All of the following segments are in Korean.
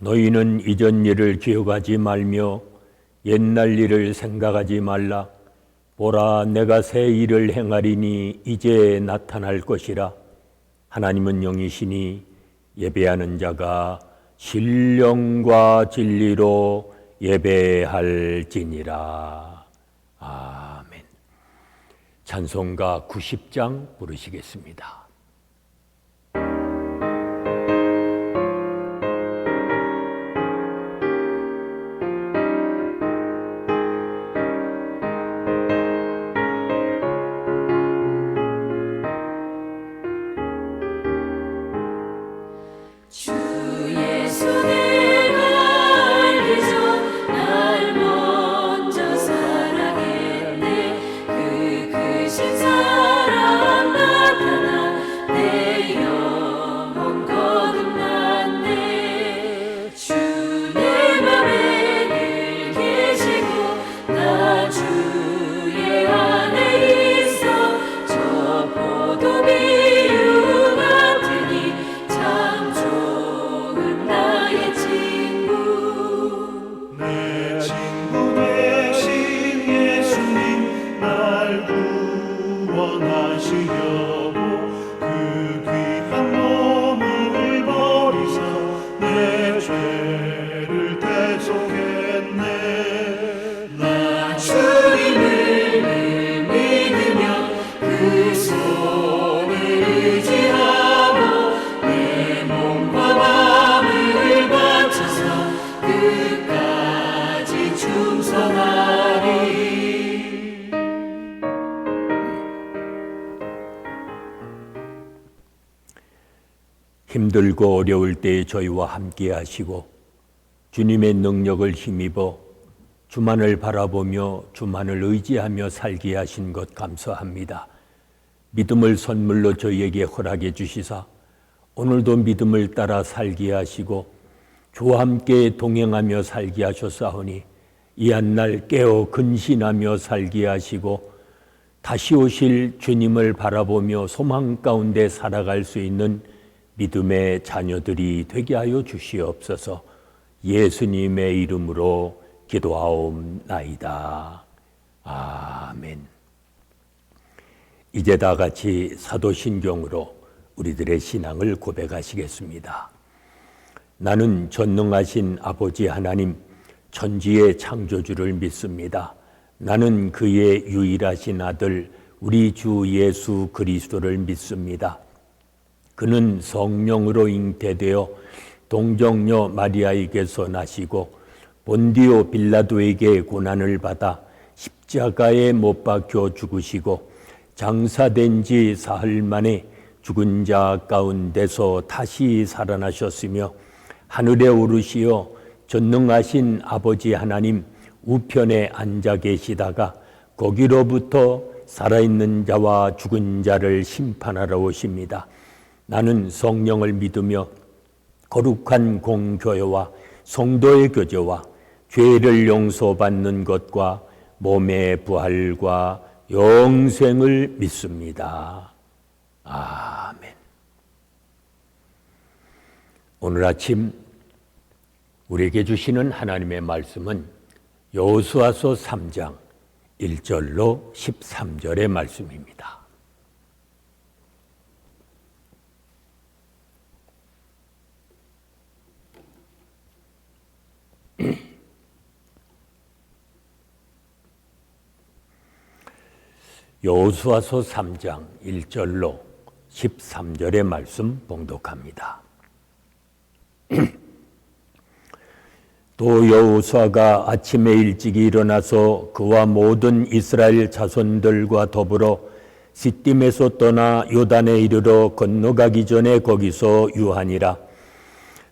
너희는 이전 일을 기억하지 말며 옛날 일을 생각하지 말라. 보라, 내가 새 일을 행하리니 이제 나타날 것이라. 하나님은 영이시니 예배하는 자가 신령과 진리로 예배할지니라. 아멘. 찬송가 90장 부르시겠습니다. 힘들고 어려울 때에 저희와 함께 하시고 주님의 능력을 힘입어 주만을 바라보며 주만을 의지하며 살게 하신 것 감사합니다. 믿음을 선물로 저희에게 허락해 주시사 오늘도 믿음을 따라 살게 하시고 주와 함께 동행하며 살게 하셨사오니 이 한날 깨어 근신하며 살게 하시고 다시 오실 주님을 바라보며 소망 가운데 살아갈 수 있는 믿음의 자녀들이 되게 하여 주시옵소서. 예수님의 이름으로 기도하옵나이다. 아멘. 이제 다 같이 사도신경으로 우리들의 신앙을 고백하시겠습니다. 나는 전능하신 아버지 하나님, 천지의 창조주를 믿습니다. 나는 그의 유일하신 아들 우리 주 예수 그리스도를 믿습니다. 그는 성령으로 잉태되어 동정녀 마리아에게서 나시고 본디오 빌라도에게 고난을 받아 십자가에 못 박혀 죽으시고 장사된 지 사흘 만에 죽은 자 가운데서 다시 살아나셨으며 하늘에 오르시어 전능하신 아버지 하나님 우편에 앉아 계시다가 거기로부터 살아있는 자와 죽은 자를 심판하러 오십니다. 나는 성령을 믿으며 거룩한 공교회와 성도의 교제와 죄를 용서받는 것과 몸의 부활과 영생을 믿습니다. 아멘. 오늘 아침 우리에게 주시는 하나님의 말씀은 여호수아서 3장 1절로 13절의 말씀입니다. 여호수아서 3장 1절로 13절의 말씀 봉독합니다. 또 여호수아가 아침에 일찍 일어나서 그와 모든 이스라엘 자손들과 더불어 시딤에서 떠나 요단에 이르러 건너가기 전에 거기서 유하니라.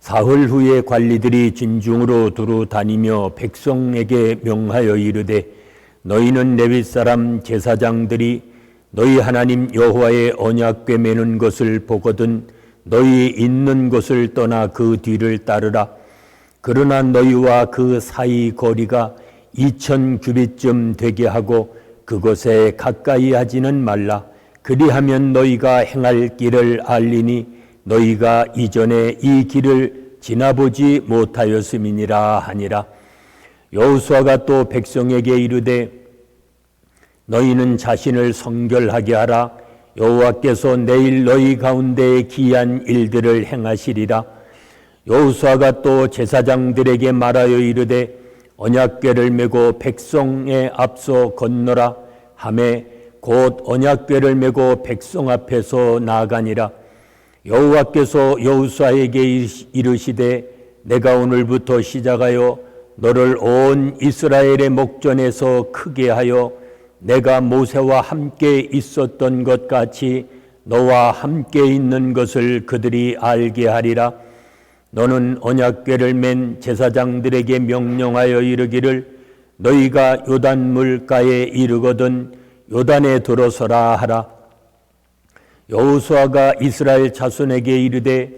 사흘 후에 관리들이 진중으로 두루 다니며 백성에게 명하여 이르되 너희는 레위 사람 제사장들이 너희 하나님 여호와의 언약궤 매는 것을 보거든 너희 있는 곳을 떠나 그 뒤를 따르라. 그러나 너희와 그 사이 거리가 2000규빗쯤 되게 하고 그곳에 가까이 하지는 말라. 그리하면 너희가 행할 길을 알리니 너희가 이전에 이 길을 지나보지 못하였음이니라 하니라. 여호수아가 또 백성에게 이르되 너희는 자신을 성결하게 하라. 여호와께서 내일 너희 가운데 기이한 일들을 행하시리라. 여호수아가 또 제사장들에게 말하여 이르되 언약궤를 메고 백성의 앞서 건너라 하매 곧 언약궤를 메고 백성 앞에서 나아가니라. 여호와께서 여호수아에게 이르시되 내가 오늘부터 시작하여 너를 온 이스라엘의 목전에서 크게 하여 내가 모세와 함께 있었던 것 같이 너와 함께 있는 것을 그들이 알게 하리라. 너는 언약궤를 맨 제사장들에게 명령하여 이르기를 너희가 요단 물가에 이르거든 요단에 들어서라 하라. 여호수아가 이스라엘 자손에게 이르되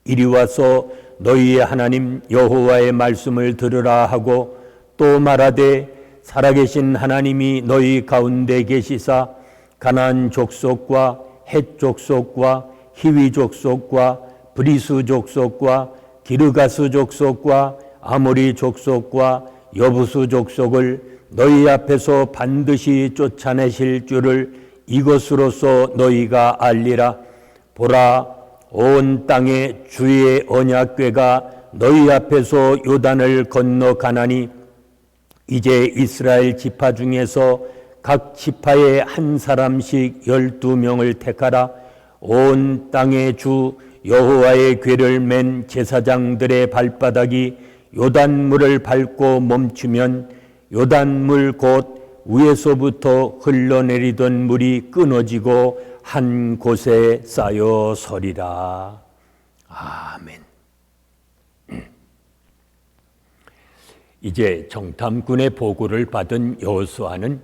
이리 와서 너희의 하나님 여호와의 말씀을 들으라 하고 또 말하되 살아계신 하나님이 너희 가운데 계시사 가나안 족속과 헷 족속과 히위 족속과 브리스 족속과 기르가스 족속과 아모리 족속과 여부스 족속을 너희 앞에서 반드시 쫓아내실 줄을 이것으로서 너희가 알리라. 보라, 온 땅에 주의 언약궤가 너희 앞에서 요단을 건너가나니 이제 이스라엘 지파 중에서 각 지파에 한 사람씩 12명을 택하라. 온 땅의 주 여호와의 궤를 맨 제사장들의 발바닥이 요단물을 밟고 멈추면 요단물 곧 위에서부터 흘러내리던 물이 끊어지고 한 곳에 쌓여 서리라. 아멘. 이제 정탐꾼의 보고를 받은 여호수아는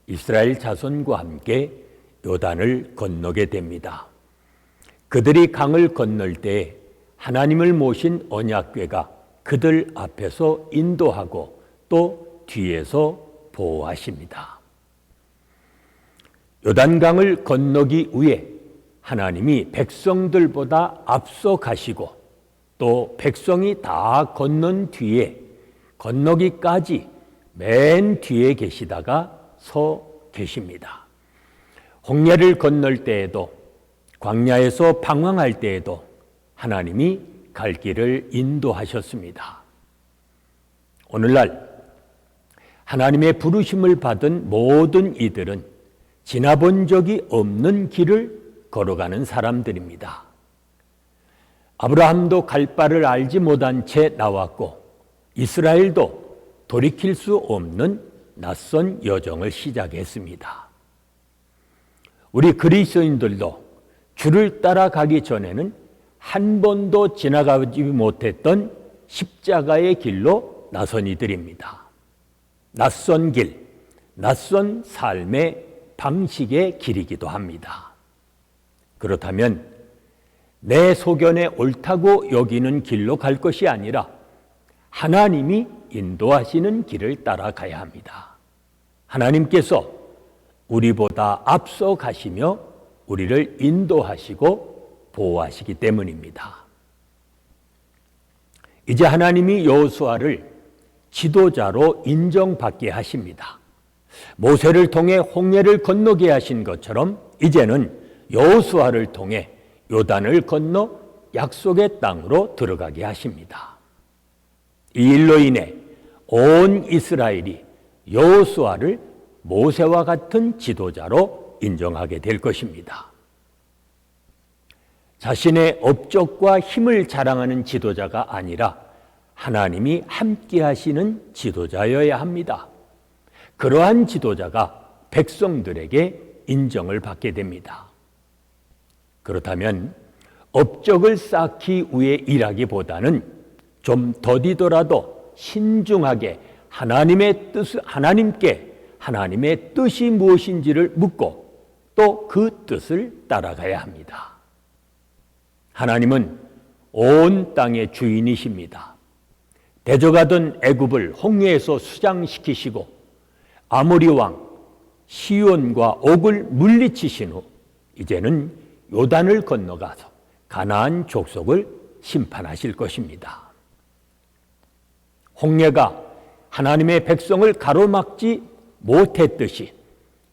이스라엘 자손과 함께 요단을 건너게 됩니다. 그들이 강을 건널 때 하나님을 모신 언약궤가 그들 앞에서 인도하고 또 뒤에서 보호하십니다. 요단강을 건너기 위해 하나님이 백성들보다 앞서 가시고 또 백성이 다 건넌 뒤에 건너기까지 맨 뒤에 계시다가 서 계십니다. 홍해를 건널 때에도 광야에서 방황할 때에도 하나님이 갈 길을 인도하셨습니다. 오늘날 하나님의 부르심을 받은 모든 이들은 지나본 적이 없는 길을 걸어가는 사람들입니다. 아브라함도 갈 바를 알지 못한 채 나왔고 이스라엘도 돌이킬 수 없는 낯선 여정을 시작했습니다. 우리 그리스도인들도 주를 따라가기 전에는 한 번도 지나가지 못했던 십자가의 길로 나선 이들입니다. 낯선 길, 낯선 삶의 방식의 길이기도 합니다. 그렇다면 내 소견에 옳다고 여기는 길로 갈 것이 아니라 하나님이 인도하시는 길을 따라가야 합니다. 하나님께서 우리보다 앞서 가시며 우리를 인도하시고 보호하시기 때문입니다. 이제 하나님이 여호수아를 지도자로 인정받게 하십니다. 모세를 통해 홍해를 건너게 하신 것처럼 이제는 여호수아를 통해 요단을 건너 약속의 땅으로 들어가게 하십니다. 이 일로 인해 온 이스라엘이 여호수아를 모세와 같은 지도자로 인정하게 될 것입니다. 자신의 업적과 힘을 자랑하는 지도자가 아니라 하나님이 함께 하시는 지도자여야 합니다. 그러한 지도자가 백성들에게 인정을 받게 됩니다. 그렇다면 업적을 쌓기 위해 일하기보다는 좀 더디더라도 신중하게 하나님께 하나님의 뜻이 무엇인지를 묻고 또 그 뜻을 따라가야 합니다. 하나님은 온 땅의 주인이십니다. 대적하던 애굽을 홍해에서 수장시키시고 아모리 왕 시온과 옥을 물리치신 후 이제는 요단을 건너가서 가나안 족속을 심판하실 것입니다. 홍해가 하나님의 백성을 가로막지 못했듯이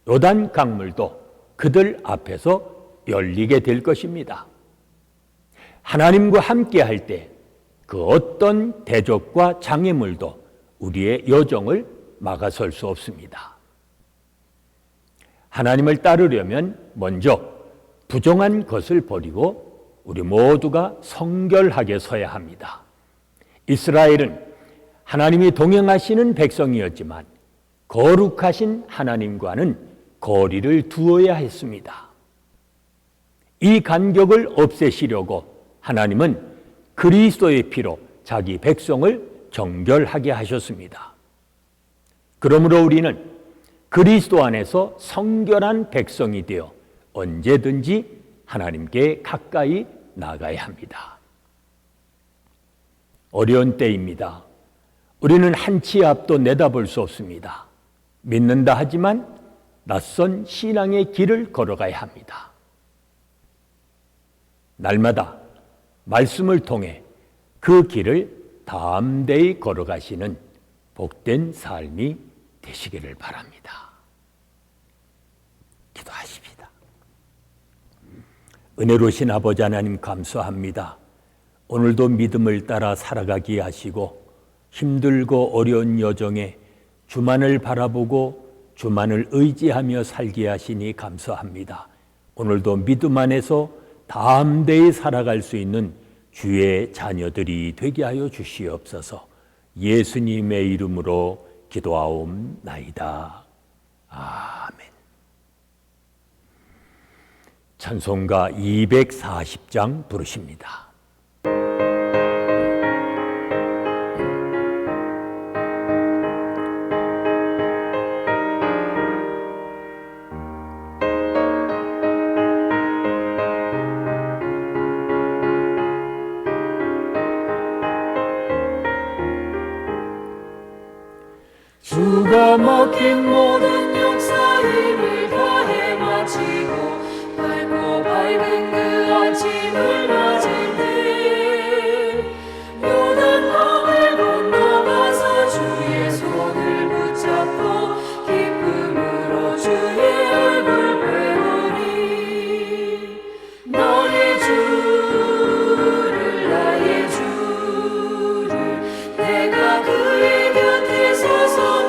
요단 강물도 그들 앞에서 열리게 될 것입니다. 하나님과 함께 할 때 그 어떤 대적과 장애물도 우리의 여정을 막아설 수 없습니다. 하나님을 따르려면 먼저 부정한 것을 버리고 우리 모두가 성결하게 서야 합니다. 이스라엘은 하나님이 동행하시는 백성이었지만 거룩하신 하나님과는 거리를 두어야 했습니다. 이 간격을 없애시려고 하나님은 그리스도의 피로 자기 백성을 정결하게 하셨습니다. 그러므로 우리는 그리스도 안에서 성결한 백성이 되어 언제든지 하나님께 가까이 나가야 합니다. 어려운 때입니다. 우리는 한 치 앞도 내다볼 수 없습니다. 믿는다 하지만 낯선 신앙의 길을 걸어가야 합니다. 날마다 말씀을 통해 그 길을 담대히 걸어가시는 복된 삶이 되시기를 바랍니다. 기도하십시다. 은혜로우신 아버지 하나님 감사합니다. 오늘도 믿음을 따라 살아가게 하시고 힘들고 어려운 여정에 주만을 바라보고 주만을 의지하며 살게 하시니 감사합니다. 오늘도 믿음 안에서 담대히 살아갈 수 있는 주의 자녀들이 되게 하여 주시옵소서. 예수님의 이름으로 기도하옵나이다. 아멘. 찬송가 240장 부르십니다. 주가 맡긴 모든 역사 힘을 다해 마치고 밝고 밝은 그 아침을 맞을 때 요단강을 건너가서 주의 손을 붙잡고 기쁨으로 주의 얼굴 배우니 나의 주를 나의 주를 내가 그의 곁에 서서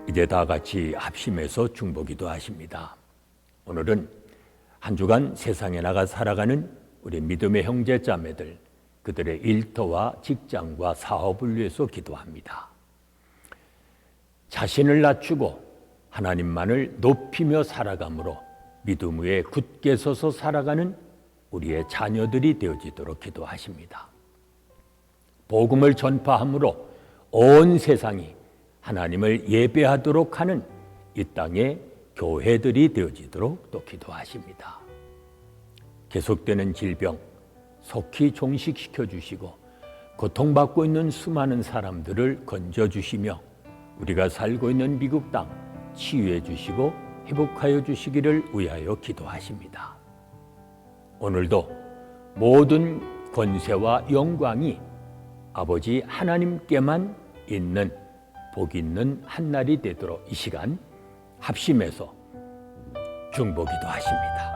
이제 다 같이 합심해서 중보기도 하십니다. 오늘은 한 주간 세상에 나가 살아가는 우리 믿음의 형제 자매들, 그들의 일터와 직장과 사업을 위해서 기도합니다. 자신을 낮추고 하나님만을 높이며 살아감으로 믿음 위에 굳게 서서 살아가는 우리의 자녀들이 되어지도록 기도하십니다. 복음을 전파함으로 온 세상이 하나님을 예배하도록 하는 이 땅의 교회들이 되어지도록 또 기도하십니다. 계속되는 질병 속히 종식시켜 주시고 고통받고 있는 수많은 사람들을 건져주시며 우리가 살고 있는 미국 땅 치유해 주시고 회복하여 주시기를 위하여 기도하십니다. 오늘도 모든 권세와 영광이 아버지 하나님께만 있는 복 있는 한날이 되도록 이 시간 합심해서 중보기도 하십니다.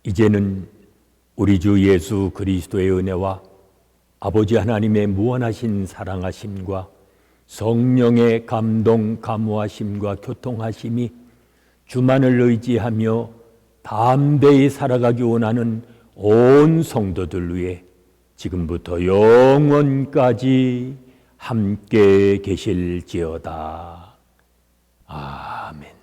이제는 우리 주 예수 그리스도의 은혜와 아버지 하나님의 무한하신 사랑하심과 성령의 감동, 감화하심과 교통하심이 주만을 의지하며 담대히 살아가기 원하는 온 성도들 위해 지금부터 영원까지 함께 계실지어다. 아멘.